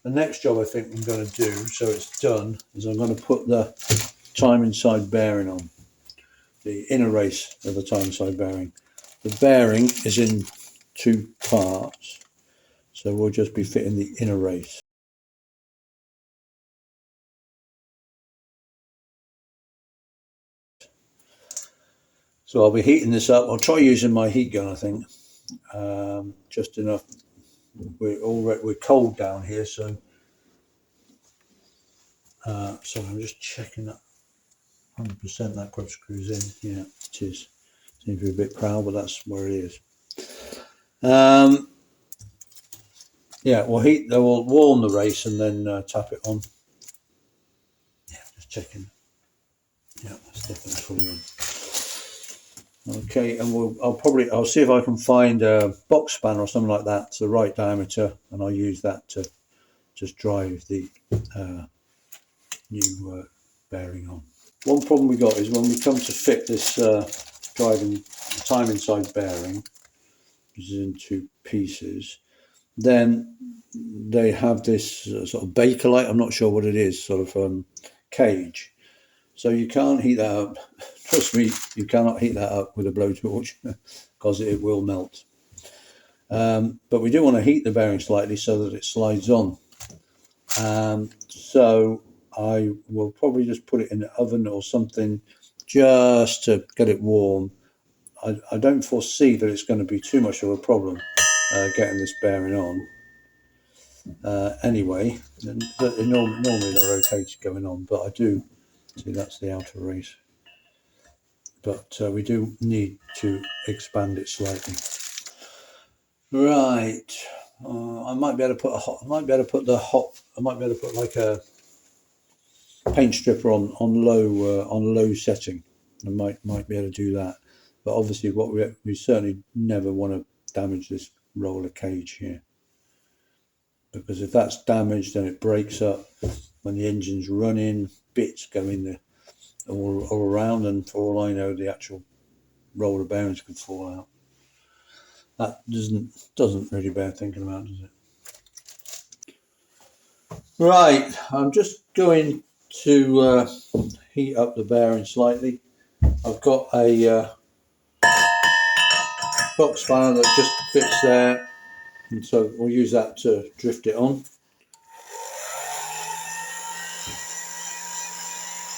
the next job I think I'm going to do, so it's done, is I'm going to put the timing side bearing on, the inner race of the timing side bearing. The bearing is in two parts, so we'll just be fitting the inner race. So I'll be heating this up. I'll try using my heat gun, I think, just enough. We're cold down here, so sorry, I'm just checking that 100% that grub screws in. Yeah, it is. Seems to be a bit proud, but that's where it is. Yeah, we'll warm the race and then tap it on. Yeah, just checking. Yeah, that's definitely fully on. Okay, and I'll see if I can find a box spanner or something like that to the right diameter, and I'll use that to just drive the new bearing on. One problem we got is when we come to fit this timing side bearing, which is in two pieces, then they have this sort of Bakelite, I'm not sure what it is, sort of cage. So you can't heat that up. Trust me, you cannot heat that up with a blowtorch because it will melt. But we do want to heat the bearing slightly so that it slides on. So I will probably just put it in the oven or something just to get it warm. I don't foresee that it's going to be too much of a problem getting this bearing on. Anyway, normally they're okay to going on, but I do see that's the outer race. But we do need to expand it slightly. Right, I might be able to put like a paint stripper on low setting. I might be able to do that, but obviously we certainly never want to damage this roller cage here, because if that's damaged then it breaks up when the engine's running, bits go in there all around, and for all I know the actual roller bearings could fall out. That doesn't really bear thinking about, does it? Right, I'm just going to heat up the bearing slightly. I've got a box spanner that just fits there, and so we'll use that to drift it on.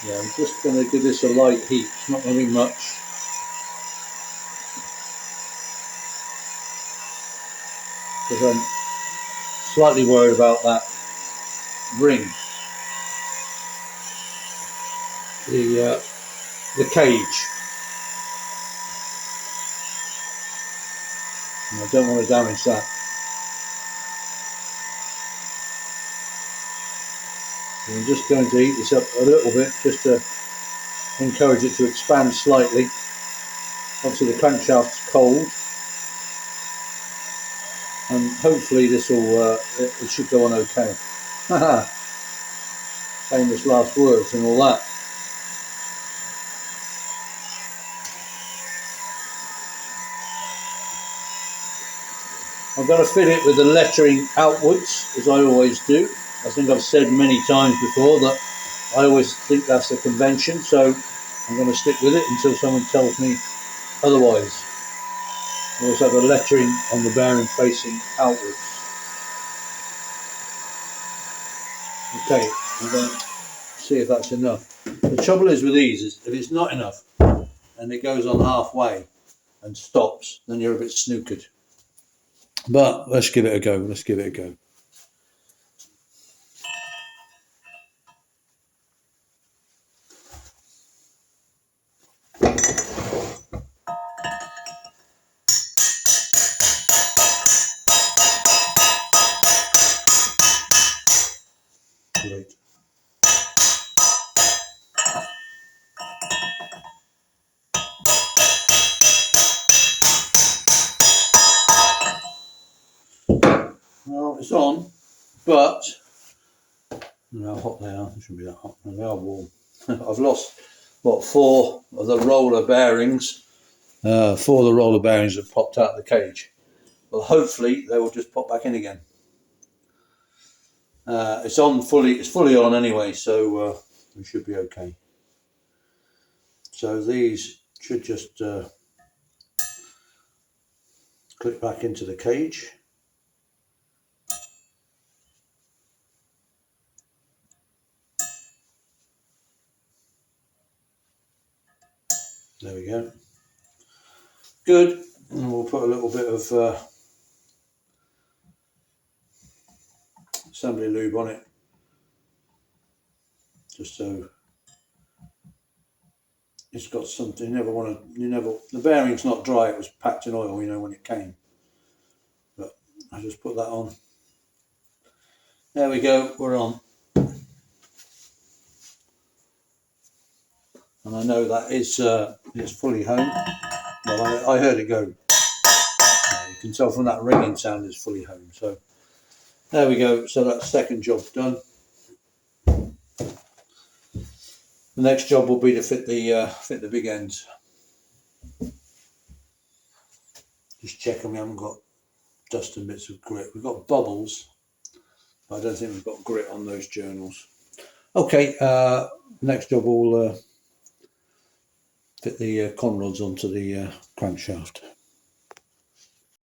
Yeah, I'm just going to give this a light heat. It's not going to be much. Because I'm slightly worried about that ring, the cage. And I don't want to damage that. So I'm just going to heat this up a little bit just to encourage it to expand slightly. Obviously the crankshaft's cold, and hopefully this will it should go on okay. Famous last words and all that. I'm going to fit it with the lettering outwards, as I always do. I think I've said many times before that I always think that's the convention, so I'm going to stick with it until someone tells me otherwise. I always have the lettering on the bearing facing outwards. Okay, I'm going to see if that's enough. The trouble is with these is if it's not enough and it goes on halfway and stops, then you're a bit snookered. But let's give it a go. Let's give it a go. Great. Well, it's on, but how hot they are. It shouldn't be that hot. They are warm. I've lost what, 4 of the roller bearings. 4 of the roller bearings have popped out of the cage. Well, hopefully they will just pop back in again. It's fully on anyway, so we should be okay. So these should just click back into the cage. There we go. Good. And we'll put a little bit of assembly lube on it, just so it's got something. The bearing's not dry, it was packed in oil, when it came. But I just put that on. There we go, we're on. And I know that is it's fully home. Well, I heard it go. You can tell from that ringing sound it's fully home. So there we go. So that second job done. The next job will be to fit the big ends. Just checking we haven't got dust and bits of grit. We've got bubbles, but I don't think we've got grit on those journals. Okay, next job will fit the con rods onto the crankshaft.